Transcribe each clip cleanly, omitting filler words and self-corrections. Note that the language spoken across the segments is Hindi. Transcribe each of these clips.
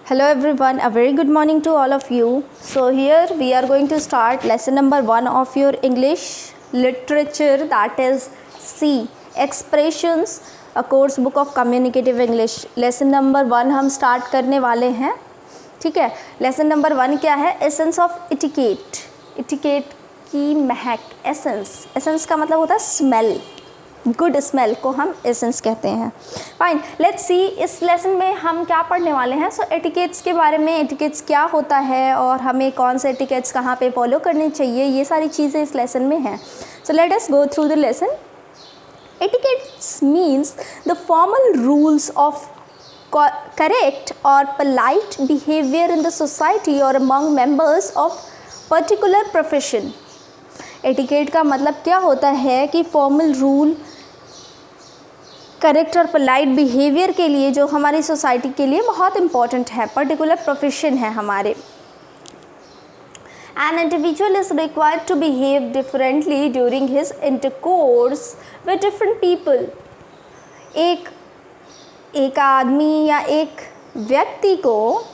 Hello everyone, a very good morning to all of you. So here we are going to start lesson number 1 of your English literature, that is C, Expressions, a course book of communicative English. Lesson number 1 हम start करने वाले हैं. ठीक है. Lesson number 1 क्या है? Essence of etiquette. Etiquette की महक, essence का मतलब होता है smell. गुड स्मेल को हम एसेंस कहते हैं. फाइन, लेट्स सी इस लेसन में हम क्या पढ़ने वाले हैं. सो एटिकेट्स के बारे में, एटिकेट्स क्या होता है और हमें कौन से एटिकेट्स कहाँ पे फॉलो करने चाहिए, ये सारी चीज़ें इस लेसन में हैं. So let us go through the lesson. Etiquettes means the formal rules of correct or polite behavior in the society or among members of particular profession. Etiquette का मतलब क्या होता है कि फॉर्मल रूल करेक्ट और पोलाइट बिहेवियर के लिए जो हमारी सोसाइटी के लिए बहुत इम्पॉर्टेंट है, पर्टिकुलर प्रोफेशन है हमारे. An individual is required to behave differently during his intercourse with different people. एक आदमी या एक व्यक्ति को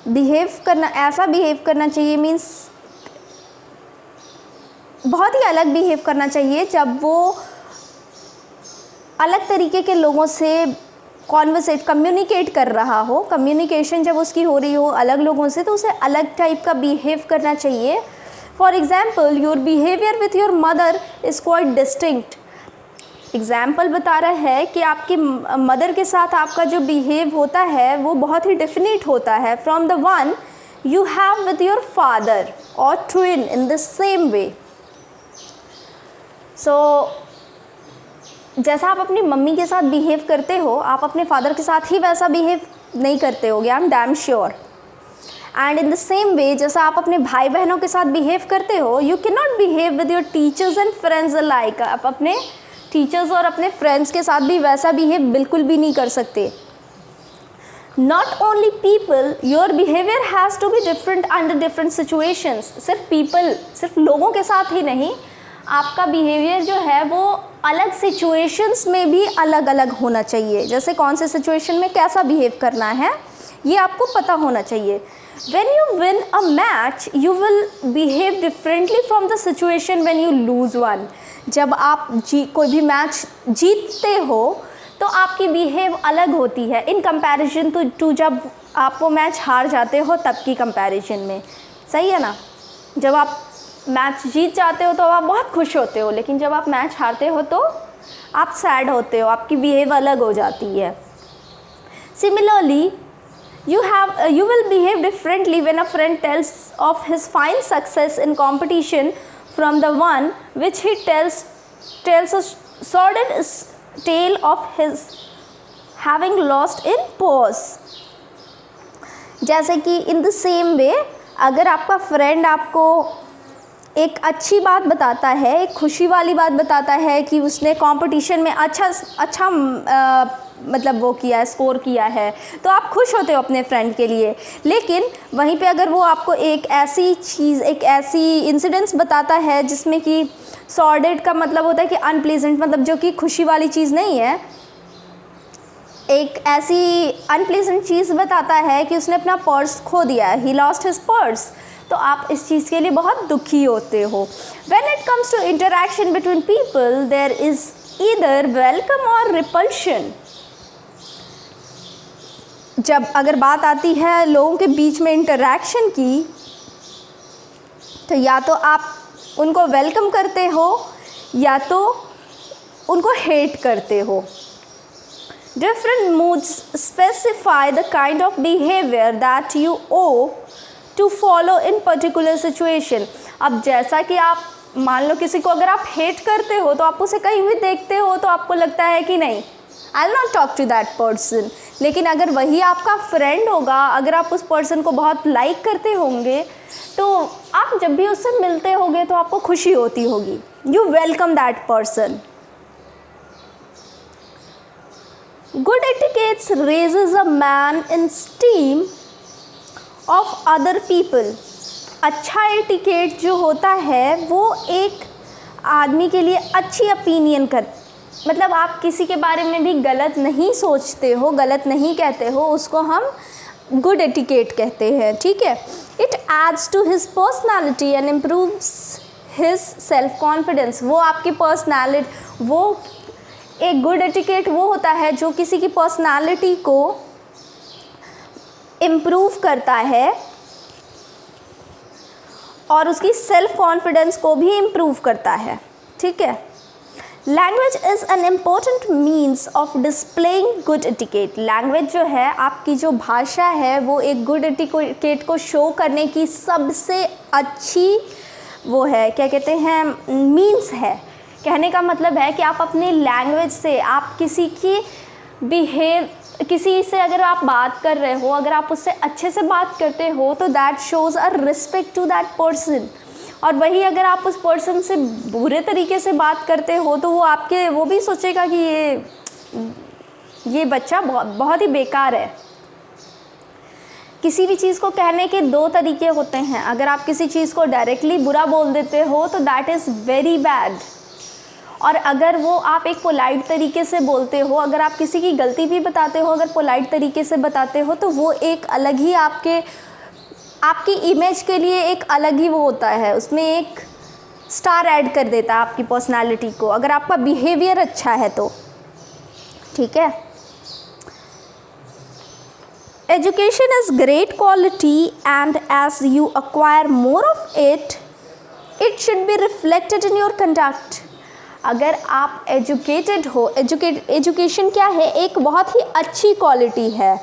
ऐसा बिहेव करना चाहिए, मीन्स बहुत ही अलग बिहेव करना चाहिए जब वो अलग तरीके के लोगों से कम्युनिकेट कर रहा हो. कम्युनिकेशन जब उसकी हो रही हो अलग लोगों से, तो उसे अलग टाइप का बिहेव करना चाहिए. For example, your behaviour with your mother is quite distinct. Example बता रहा है कि आपकी मदर के साथ आपका जो बिहेव होता है वो बहुत ही डिफिनेट होता है from the one you have with your father और twin in the same way. So जैसा आप अपनी मम्मी के साथ बिहेव करते हो, आप अपने फादर के साथ ही वैसा बिहेव नहीं करते होगे, I am damn sure. And in the same वे, जैसा आप अपने भाई बहनों के साथ बिहेव करते हो, you can not behave with your teachers and friends alike. आप अपने टीचर्स और अपने फ्रेंड्स के साथ भी वैसा बिहेव बिल्कुल भी नहीं कर सकते. Not only people, your behaviour has to be different under different situations. सिर्फ लोगों के साथ ही नहीं, आपका बिहेवियर जो है वो अलग सिचुएशंस में भी अलग अलग होना चाहिए. जैसे कौन से सिचुएशन में कैसा बिहेव करना है ये आपको पता होना चाहिए. When you win a match you will behave differently from the situation when you lose one. जब आप कोई भी मैच जीतते हो तो आपकी बिहेव अलग होती है इन कंपैरिजन टू जब आप वो मैच हार जाते हो तब की कंपैरिजन में. सही है ना. जब आप मैच जीत जाते हो तो आप बहुत खुश होते हो, लेकिन जब आप मैच हारते हो तो आप सैड होते हो, आपकी बिहेव अलग हो जाती है. Similarly you will behave differently when a friend tells of his fine success in competition from the one which he tells a sordid tale of his having lost in pose. जैसे कि in the same way, अगर आपका फ्रेंड आपको एक अच्छी बात बताता है, एक खुशी वाली बात बताता है कि उसने कंपटीशन में अच्छा मतलब वो किया है, स्कोर किया है, तो आप खुश होते हो अपने फ्रेंड के लिए. लेकिन वहीं पे अगर वो आपको एक ऐसी इंसिडेंट्स बताता है जिसमें कि सॉर्डेड का मतलब होता है कि अनप्लीजेंट, मतलब जो कि खुशी वाली चीज़ नहीं है, एक ऐसी अनप्लीजेंट चीज़ बताता है कि उसने अपना पर्स खो दिया है, ही लॉस्ट हिज पर्स, तो आप इस चीज़ के लिए बहुत दुखी होते हो. When it comes to interaction between people, there is either welcome or repulsion. जब अगर बात आती है लोगों के बीच में इंटरैक्शन की, तो या तो आप उनको वेलकम करते हो या तो उनको हेट करते हो. Different moods specify the kind of behavior that you owe to follow in particular situation. अब जैसा कि आप मान लो किसी को अगर आप हेट करते हो तो आप उसे कहीं भी देखते हो तो आपको लगता है कि नहीं, I will not talk to that person. लेकिन अगर वही आपका फ्रेंड होगा, अगर आप उस पर्सन को बहुत लाइक करते होंगे, तो आप जब भी उससे मिलते होंगे तो आपको खुशी होती होगी. You welcome that person. Good etiquette raises a man in esteem of other people. अच्छा एटिकेट जो होता है वो एक आदमी के लिए अच्छी ओपिनियन मतलब आप किसी के बारे में भी गलत नहीं सोचते हो, गलत नहीं कहते हो, उसको हम गुड एटिकेट कहते हैं, ठीक है। It adds to his personality and improves his self confidence. वो आपकी पर्सनैलिटी, वो एक गुड एटिकेट वो होता है जो किसी की पर्सनैलिटी को इम्प्रूव करता है और उसकी सेल्फ कॉन्फिडेंस को भी इम्प्रूव करता है, ठीक है। Language is an important means of displaying good etiquette. Language जो है, आपकी जो भाषा है, वो एक गुड एटिकेट को शो करने की सबसे अच्छी वो है, क्या कहते हैं, मीन्स है। कहने का मतलब है कि आप अपनी लैंग्वेज से, आप किसी की किसी से अगर आप बात कर रहे हो, अगर आप उससे अच्छे से बात करते हो तो that shows a respect to that person. और वही अगर आप उस पर्सन से बुरे तरीके से बात करते हो तो वो भी सोचेगा कि ये बच्चा बहुत ही बेकार है। किसी भी चीज़ को कहने के दो तरीके होते हैं। अगर आप किसी चीज़ को डायरेक्टली बुरा बोल देते हो तो दैट इज़ वेरी बैड, और अगर वो आप एक पोलाइट तरीके से बोलते हो, अगर आप किसी की गलती भी बताते हो, अगर पोलाइट तरीके से बताते हो, तो वो एक अलग ही आपकी इमेज के लिए एक अलग ही वो होता है, उसमें एक स्टार ऐड कर देता है आपकी पर्सनालिटी को, अगर आपका बिहेवियर अच्छा है तो, ठीक है। Education is great quality and as you acquire more of it should be reflected in your conduct. अगर आप एजुकेटेड हो, एजुकेशन क्या है, एक बहुत ही अच्छी क्वालिटी है,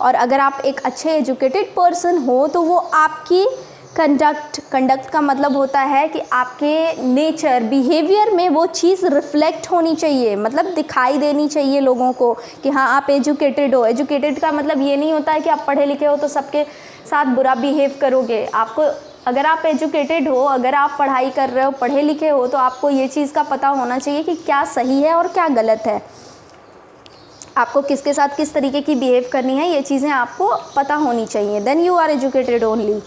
और अगर आप एक अच्छे एजुकेटेड पर्सन हो तो वो आपकी कंडक्ट का मतलब होता है कि आपके नेचर, बिहेवियर में वो चीज़ रिफ्लेक्ट होनी चाहिए, मतलब दिखाई देनी चाहिए लोगों को कि हाँ आप एजुकेटेड हो। एजुकेटेड का मतलब ये नहीं होता है कि आप पढ़े लिखे हो तो सबके साथ बुरा बिहेव करोगे। आपको, अगर आप एजुकेटेड हो, अगर आप पढ़ाई कर रहे हो, पढ़े लिखे हो, तो आपको ये चीज़ का पता होना चाहिए कि क्या सही है और क्या गलत है, आपको किसके साथ किस तरीके की बिहेव करनी है, ये चीज़ें आपको पता होनी चाहिए। Then you are educated only.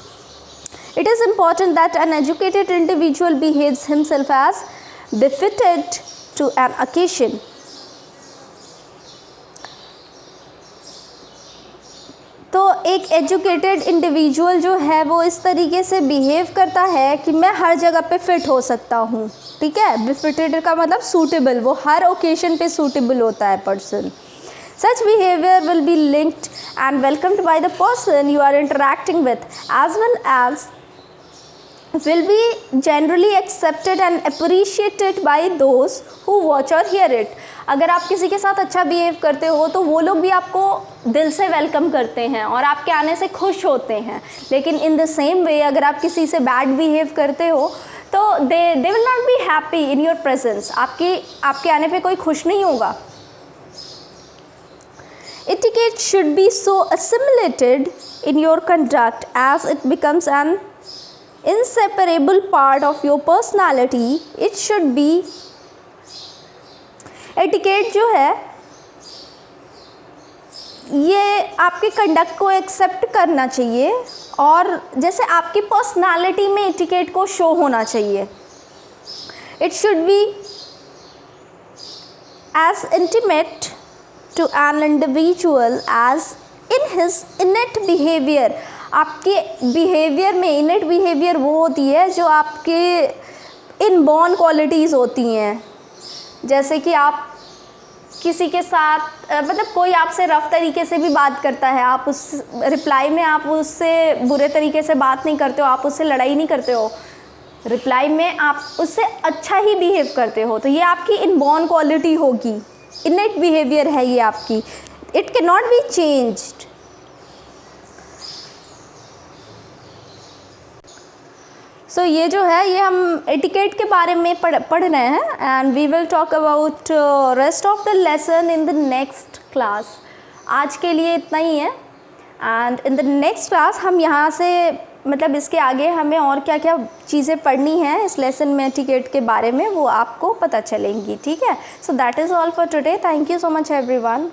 It is important that an educated individual behaves himself as befitted to an occasion. तो एक एजुकेटेड इंडिविजुअल जो है वो इस तरीके से बिहेव करता है कि मैं हर जगह पे फिट हो सकता हूँ, ठीक है। बिफिटेड का मतलब सूटेबल, वो हर ओकेशन पे सूटेबल होता है person. Such behavior will be linked and welcomed by the person you are interacting with, as well as will be generally accepted and appreciated by those who watch or hear it. अगर आप किसी के साथ अच्छा बिहेव करते हो तो वो लोग भी आपको दिल से वेलकम करते हैं और आपके आने से खुश होते हैं। लेकिन इन द सेम वे अगर आप किसी से बैड बिहेव करते हो तो they will not be happy in your presence. आपके आने पे कोई खुश नहीं होगा। Etiquette should be so assimilated in your conduct as it becomes an inseparable part of your personality. It should be, etiquette जो है ये आपके कंडक्ट को एक्सेप्ट करना चाहिए और जैसे आपकी पर्सनालिटी में etiquette को शो होना चाहिए। It should be as intimate to an individual as in his innate behavior। आपके बिहेवियर में innate behavior वो होती है जो आपके इनबॉर्न क्वालिटीज़ होती हैं। जैसे कि आप किसी के साथ मतलब कोई आपसे रफ़ तरीके से भी बात करता है, आप उस रिप्लाई में आप उससे बुरे तरीके से बात नहीं करते हो, आप उससे लड़ाई नहीं करते हो, रिप्लाई में आप उससे अच्छा ही बिहेव करते हो, तो ये आपकी इनबॉर्न क्वालिटी होगी, innate behavior है ये आपकी। It cannot be changed। So ये जो है ये हम etiquette के बारे में पढ़ रहे हैं and we will talk about rest of the lesson in the next class। आज के लिए इतना ही है and in the next class हम यहाँ से मतलब इसके आगे हमें और क्या क्या चीज़ें पढ़नी हैं इस लेसन में etiquette के बारे में वो आपको पता चलेंगी, ठीक है। So that is all for today. Thank you so much everyone.